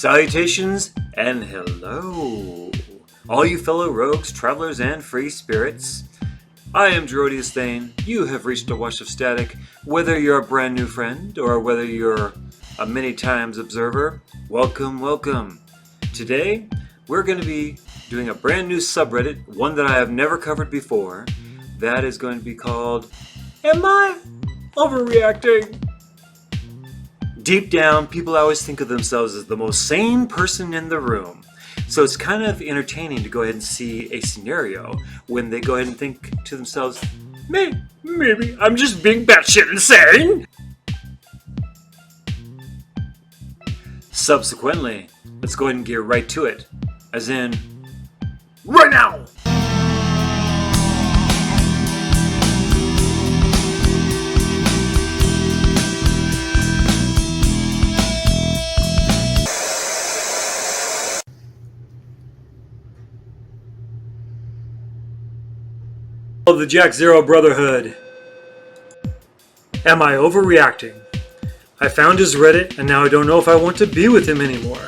Salutations and hello, all you fellow rogues, travelers, and free spirits. I am Gerodius Thane. You have reached a wash of static. Whether you're a brand new friend or whether you're a many times observer, welcome, welcome. Today, we're going to be doing a brand new subreddit, one that I have never covered before. That is going to be called, Am I Overreacting? Deep down, people always think of themselves as the most sane person in the room. So it's kind of entertaining to go ahead and see a scenario when they go ahead and think to themselves, maybe I'm just being batshit insane. Subsequently, let's go ahead and get right to it. As in, right now! Of the Jack Zero Brotherhood. Am I overreacting? I found his Reddit and now I don't know if I want to be with him anymore.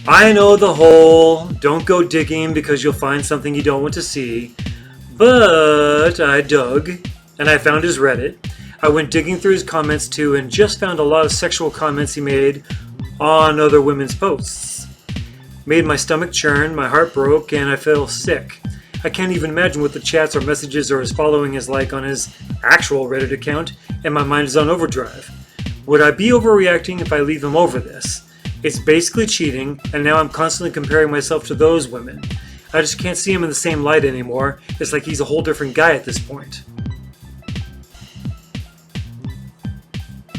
I know the whole don't go digging because you'll find something you don't want to see, but I dug and I found his Reddit. I went digging through his comments too and just found a lot of sexual comments he made on other women's posts. Made my stomach churn, my heart broke, and I feel sick. I can't even imagine what the chats or messages or his following is like on his actual Reddit account, and my mind is on overdrive. Would I be overreacting if I leave him over this? It's basically cheating, and now I'm constantly comparing myself to those women. I just can't see him in the same light anymore. It's like he's a whole different guy at this point.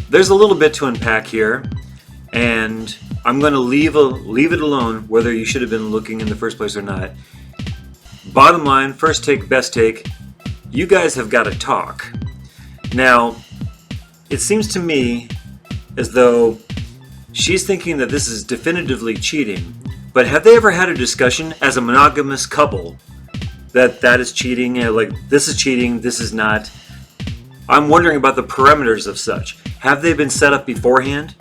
There's a little bit to unpack here, and I'm going to leave it alone whether you should have been looking in the first place or not. Bottom line, first take, best take, you guys have got to talk. Now, it seems to me as though she's thinking that this is definitively cheating, but have they ever had a discussion as a monogamous couple that is cheating, like this is cheating, this is not? I'm wondering about the parameters of such. Have they been set up beforehand?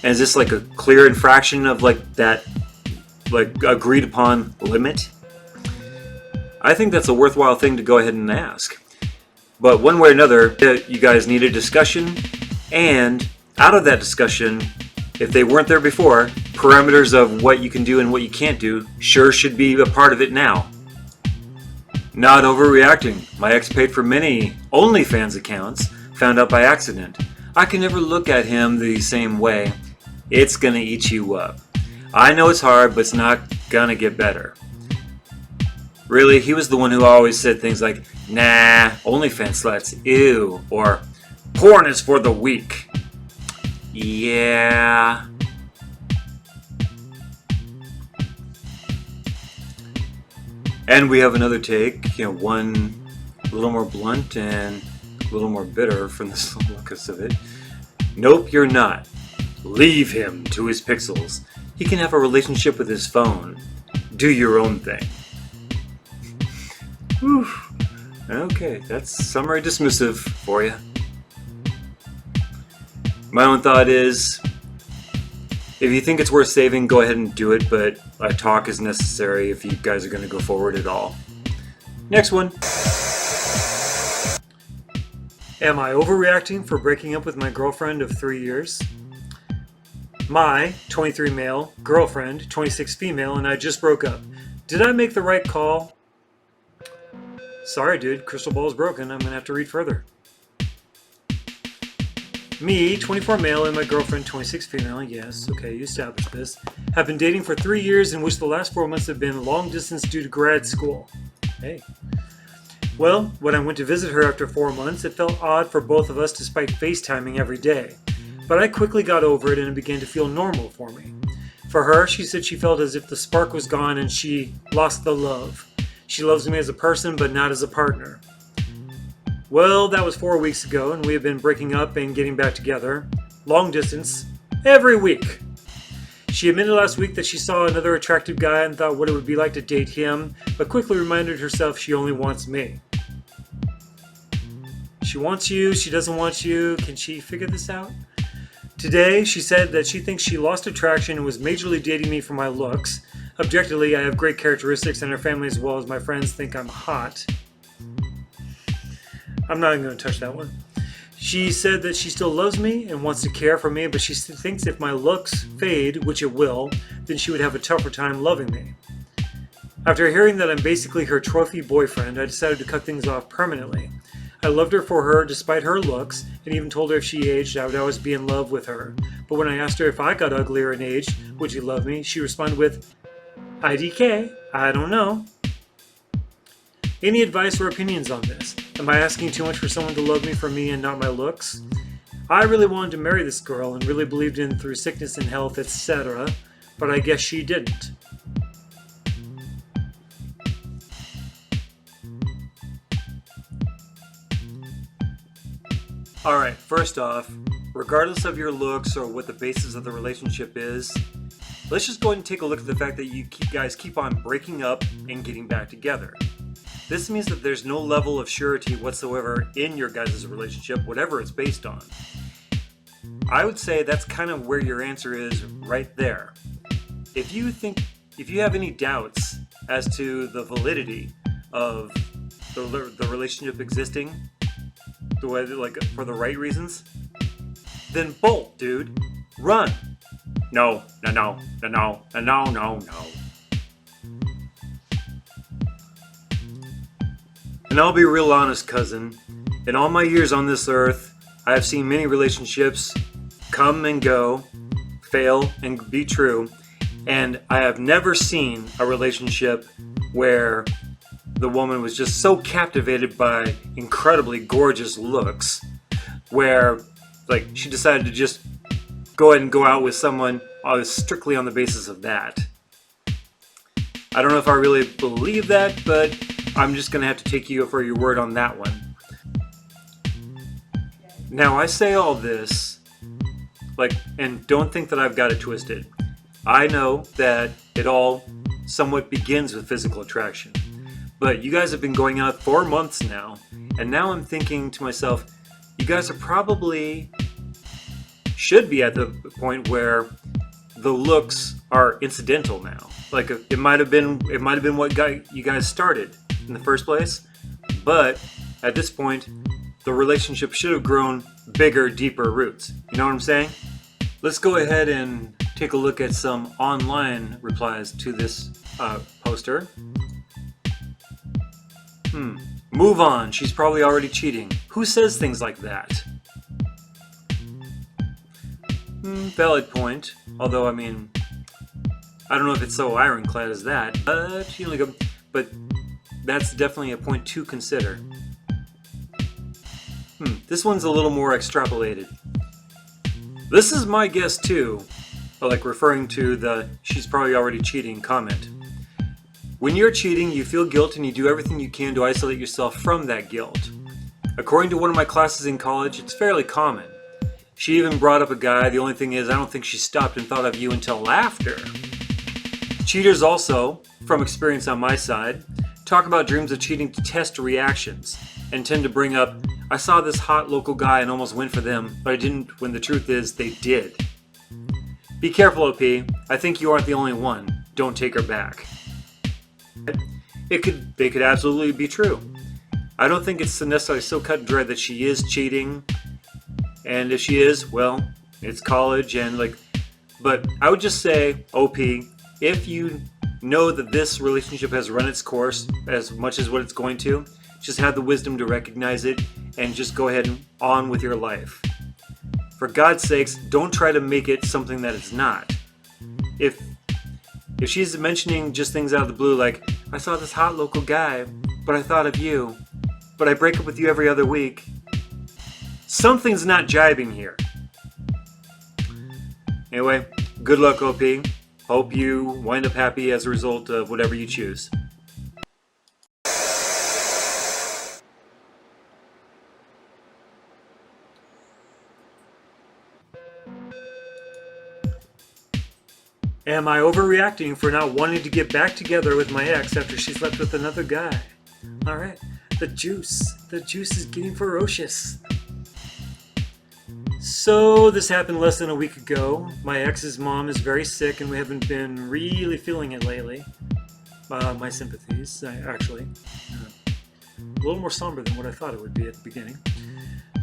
And is this like a clear infraction of like that, like agreed upon limit? I think that's a worthwhile thing to go ahead and ask. But one way or another, you guys need a discussion, and out of that discussion, if they weren't there before, parameters of what you can do and what you can't do sure should be a part of it now. Not overreacting. My ex paid for many OnlyFans accounts, found out by accident. I can never look at him the same way. It's gonna eat you up. I know it's hard, but it's not gonna get better. Really, he was the one who always said things like, nah, OnlyFans sluts, ew, or porn is for the weak. Yeah. And we have another take, one a little more blunt and a little more bitter from the looks of it. Nope, you're not. Leave him to his pixels. He can have a relationship with his phone. Do your own thing. Whew. Okay, that's summary dismissive for you. My own thought is, if you think it's worth saving, go ahead and do it, but a talk is necessary if you guys are going to go forward at all. Next one. Am I overreacting for breaking up with my girlfriend of 3 years? My 23 male girlfriend, 26 female, and I just broke up. Did I make the right call? Sorry, dude, crystal ball's broken. I'm gonna have to read further. Me, 24 male, and my girlfriend, 26 female, yes, okay, you established this, have been dating for 3 years, in which the last 4 months have been long distance due to grad school. Hey. Well, when I went to visit her after 4 months, it felt odd for both of us despite FaceTiming every day. But I quickly got over it and it began to feel normal for me. For her, she said she felt as if the spark was gone and she lost the love. She loves me as a person, but not as a partner. Well, that was 4 weeks ago, and we have been breaking up and getting back together, long distance, every week. She admitted last week that she saw another attractive guy and thought what it would be like to date him, but quickly reminded herself she only wants me. She wants you, she doesn't want you. Can she figure this out? Today, she said that she thinks she lost attraction and was majorly dating me for my looks. Objectively, I have great characteristics and her family as well as my friends think I'm hot. I'm not even going to touch that one. She said that she still loves me and wants to care for me, but she thinks if my looks fade, which it will, then she would have a tougher time loving me. After hearing that I'm basically her trophy boyfriend, I decided to cut things off permanently. I loved her for her despite her looks, and even told her if she aged, I would always be in love with her. But when I asked her if I got uglier and aged, would you love me? She responded with, IDK, I don't know. Any advice or opinions on this? Am I asking too much for someone to love me for me and not my looks? I really wanted to marry this girl and really believed in through sickness and health, etc., but I guess she didn't. Alright, first off, regardless of your looks or what the basis of the relationship is, let's just go ahead and take a look at the fact that you guys keep on breaking up and getting back together. This means that there's no level of surety whatsoever in your guys' relationship, whatever it's based on. I would say that's kind of where your answer is right there. If you have any doubts as to the validity of the relationship existing, the way like for the right reasons, then bolt, dude. Run. No. And I'll be real honest, cousin. In all my years on this earth, I have seen many relationships come and go, fail and be true, and I have never seen a relationship where the woman was just so captivated by incredibly gorgeous looks, where like she decided to just go ahead and go out with someone strictly on the basis of that. I don't know if I really believe that, but I'm just going to have to take you for your word on that one. Now, I say all this, and don't think that I've got it twisted. I know that it all somewhat begins with physical attraction. But you guys have been going out 4 months now, and now I'm thinking to myself, you guys are probably should be at the point where the looks are incidental now. Like it might have been what you guys started in the first place, but at this point, the relationship should have grown bigger, deeper roots. You know what I'm saying? Let's go ahead and take a look at some online replies to this poster. Move on. She's probably already cheating. Who says things like that? Valid point. Although, I mean, I don't know if it's so ironclad as that. But that's definitely a point to consider. This one's a little more extrapolated. This is my guess too, like referring to the she's probably already cheating comment. When you're cheating, you feel guilt and you do everything you can to isolate yourself from that guilt. According to one of my classes in college, it's fairly common. She even brought up a guy, the only thing is I don't think she stopped and thought of you until after. Cheaters also, from experience on my side, talk about dreams of cheating to test reactions and tend to bring up, I saw this hot local guy and almost went for them, but I didn't, when the truth is they did. Be careful, OP. I think you aren't the only one. Don't take her back. They could absolutely be true. I don't think it's necessarily so cut and dry that she is cheating, and if she is, well, it's college but I would just say, OP, if you know that this relationship has run its course as much as what it's going to, just have the wisdom to recognize it and just go ahead and on with your life. For God's sakes, don't try to make it something that it's not. If she's mentioning just things out of the blue like, I saw this hot local guy, but I thought of you, but I break up with you every other week, something's not jibing here. Anyway, good luck, OP. Hope you wind up happy as a result of whatever you choose. Am I overreacting for not wanting to get back together with my ex after she slept with another guy? Alright, the juice is getting ferocious. So this happened less than a week ago. My ex's mom is very sick and we haven't been really feeling it lately. My sympathies, actually. A little more somber than what I thought it would be at the beginning.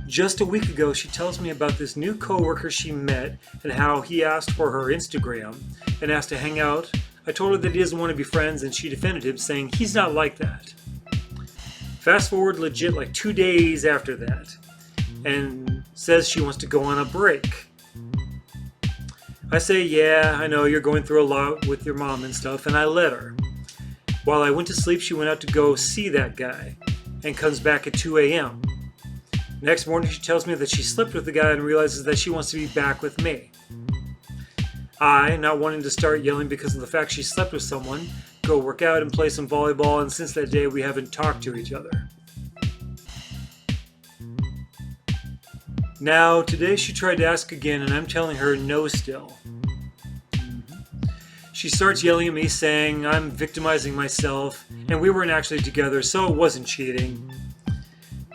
Just a week ago, she tells me about this new coworker she met and how he asked for her Instagram and asked to hang out. I told her that he doesn't want to be friends and she defended him, saying he's not like that. Fast forward legit like 2 days after that, and says she wants to go on a break. I say, yeah, I know you're going through a lot with your mom and stuff, and I let her. While I went to sleep, she went out to go see that guy and comes back at 2 a.m. Next morning, she tells me that she slept with the guy and realizes that she wants to be back with me. I, not wanting to start yelling because of the fact she slept with someone, go work out and play some volleyball, and since that day, we haven't talked to each other. Now, today she tried to ask again, and I'm telling her no still. She starts yelling at me, saying I'm victimizing myself, and we weren't actually together, so it wasn't cheating.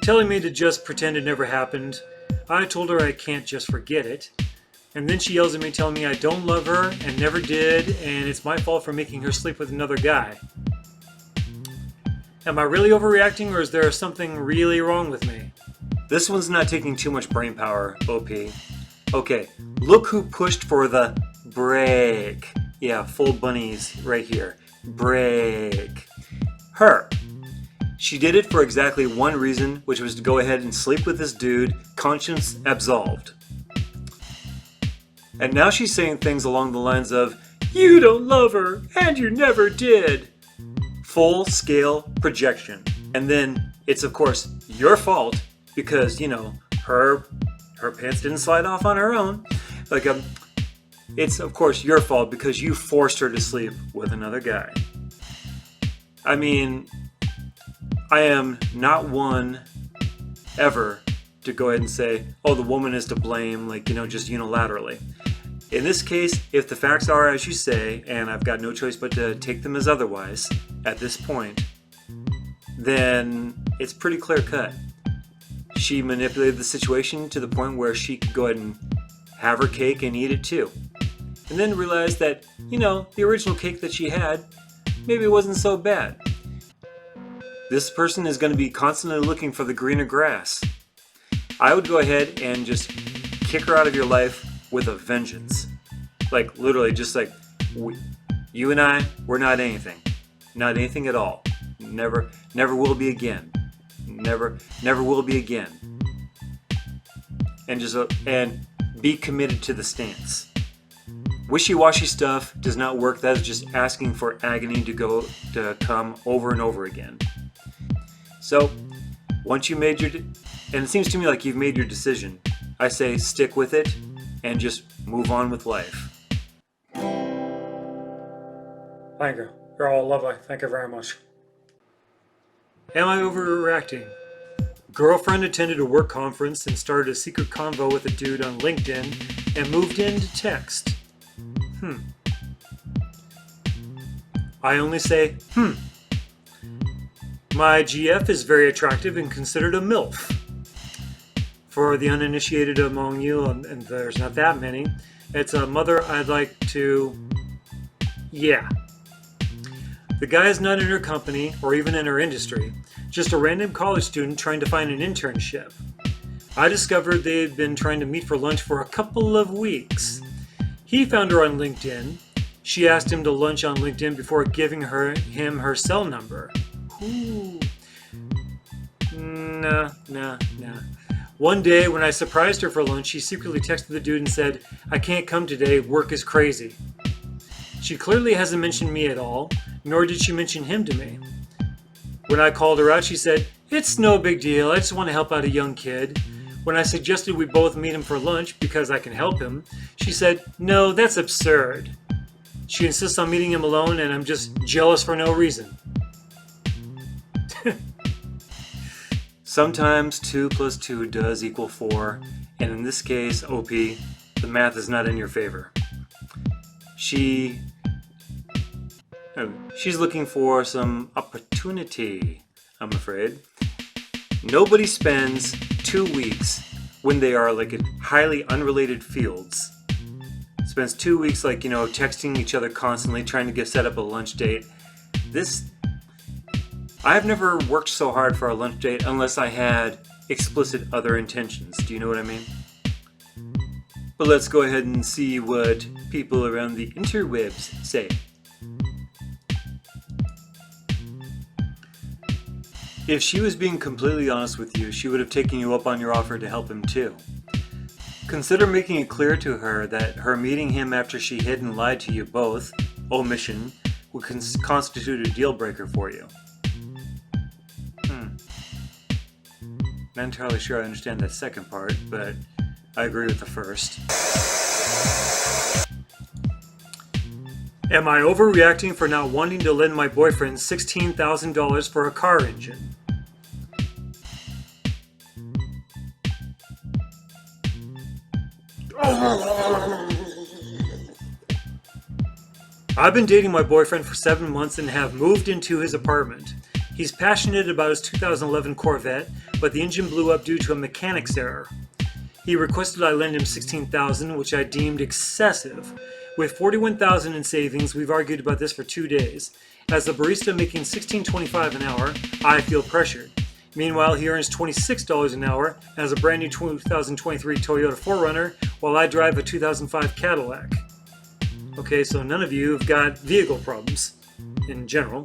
Telling me to just pretend it never happened. I told her I can't just forget it. And then she yells at me, telling me I don't love her and never did, and it's my fault for making her sleep with another guy. Am I really overreacting, or is there something really wrong with me? This one's not taking too much brain power, OP. Okay, look who pushed for the break. Yeah, full bunnies right here. Break. Her. She did it for exactly one reason, which was to go ahead and sleep with this dude, conscience absolved. And now she's saying things along the lines of, you don't love her, and you never did. Full scale projection. And then it's of course your fault because, you know, her pants didn't slide off on her own. It's of course your fault because you forced her to sleep with another guy. I mean, I am not one ever to go ahead and say, oh, the woman is to blame, just unilaterally. In this case, if the facts are as you say, and I've got no choice but to take them as otherwise at this point, then it's pretty clear cut. She manipulated the situation to the point where she could go ahead and have her cake and eat it too. And then realized that, the original cake that she had, maybe it wasn't so bad. This person is going to be constantly looking for the greener grass. I would go ahead and just kick her out of your life with a vengeance. Literally, you and I, we're not anything. Not anything at all. Never will be again. Never will be again. And be committed to the stance. Wishy-washy stuff does not work. That is just asking for agony to come over and over again. So, once you made and it seems to me like you've made your decision, I say stick with it and just move on with life. Thank you. You're all lovely. Thank you very much. Am I overreacting? Girlfriend attended a work conference and started a secret convo with a dude on LinkedIn and moved in to text. I only say, My GF is very attractive and considered a MILF. For the uninitiated among you, and there's not that many, it's a mother I'd like to... Yeah. The guy is not in her company or even in her industry, just a random college student trying to find an internship. I discovered they had been trying to meet for lunch for a couple of weeks. He found her on LinkedIn. She asked him to lunch on LinkedIn before giving him her cell number. Ooh. Nah. One day when I surprised her for lunch, she secretly texted the dude and said, I can't come today, work is crazy. She clearly hasn't mentioned me at all, nor did she mention him to me. When I called her out, she said, it's no big deal, I just want to help out a young kid. When I suggested we both meet him for lunch because I can help him, she said, no, that's absurd. She insists on meeting him alone and I'm just jealous for no reason. Sometimes 2 + 2 does equal 4, and in this case, OP, the math is not in your favor. She's looking for some opportunity, I'm afraid. Nobody spends 2 weeks when they are like in highly unrelated fields. Spends 2 weeks like, texting each other constantly, trying to get set up a lunch date. I've never worked so hard for a lunch date unless I had explicit other intentions. Do you know what I mean? But let's go ahead and see what people around the interwebs say. If she was being completely honest with you, she would have taken you up on your offer to help him too. Consider making it clear to her that her meeting him after she hid and lied to you both, omission, would constitute a deal breaker for you. Not entirely sure I understand that second part, but I agree with the first. Am I overreacting for not wanting to lend my boyfriend $16,000 for a car engine? I've been dating my boyfriend for 7 months and have moved into his apartment. He's passionate about his 2011 Corvette, but the engine blew up due to a mechanic's error. He requested I lend him $16,000, which I deemed excessive. With $41,000 in savings, we've argued about this for 2 days. As a barista making $16.25 an hour, I feel pressured. Meanwhile, he earns $26 an hour and has a brand new 2023 Toyota 4Runner, while I drive a 2005 Cadillac. Okay, so none of you have got vehicle problems in general.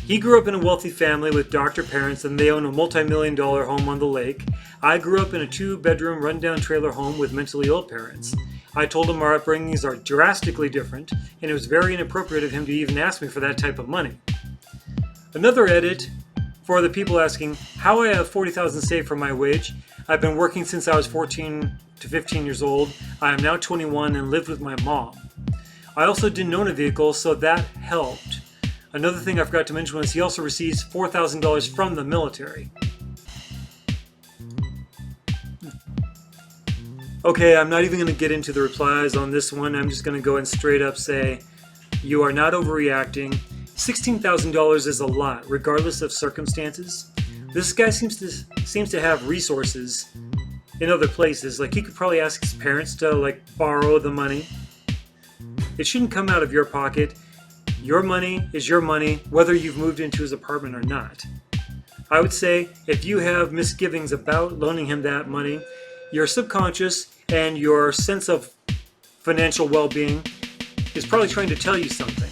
He grew up in a wealthy family with doctor parents, and they own a multi-million-dollar home on the lake. I grew up in a 2-bedroom rundown trailer home with mentally ill parents. I told him our upbringings are drastically different, and it was very inappropriate of him to even ask me for that type of money. Another edit for the people asking how I have $40,000 saved for my wage. I've been working since I was 14 to 15 years old. I am now 21 and lived with my mom. I also didn't own a vehicle, so that helped. Another thing I forgot to mention was he also receives $4,000 from the military. Okay, I'm not even going to get into the replies on this one. I'm just going to go and straight up say, you are not overreacting. $16,000 is a lot, regardless of circumstances. This guy seems to have resources in other places. Like, he could probably ask his parents to borrow the money. It shouldn't come out of your pocket. Your money is your money, whether you've moved into his apartment or not. I would say if you have misgivings about loaning him that money, your subconscious and your sense of financial well-being is probably trying to tell you something.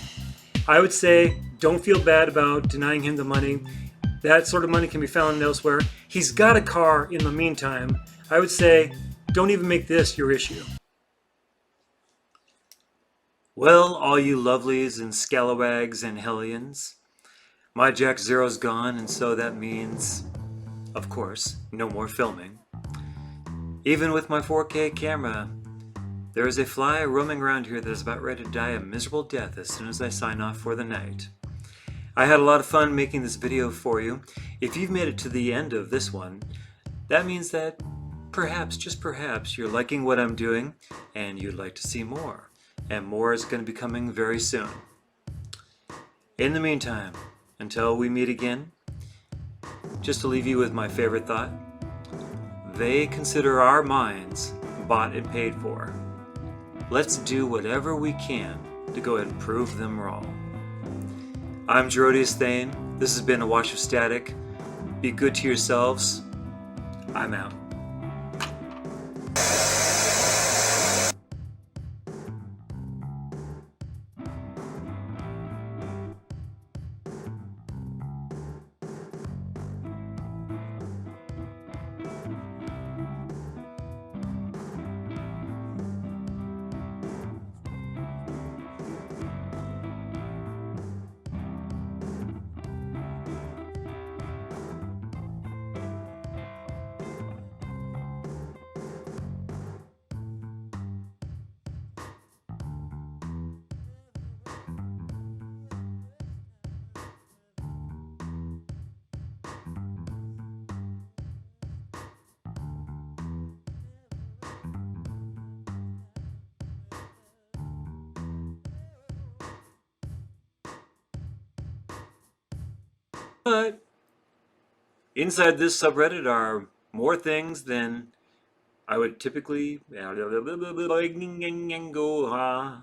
I would say don't feel bad about denying him the money. That sort of money can be found elsewhere. He's got a car in the meantime. I would say don't even make this your issue. Well, all you lovelies and scalawags and hellions, my Jack Zero's gone, and so that means, of course, no more filming. Even with my 4K camera, there is a fly roaming around here that is about ready to die a miserable death as soon as I sign off for the night. I had a lot of fun making this video for you. If you've made it to the end of this one, that means that perhaps, just perhaps, you're liking what I'm doing and you'd like to see more. And more is going to be coming very soon. In the meantime, until we meet again, just to leave you with my favorite thought, they consider our minds bought and paid for. Let's do whatever we can to go ahead and prove them wrong. I'm Gerodius Thane. This has been A Wash of Static. Be good to yourselves. I'm out. But inside this subreddit are more things than I would typically go.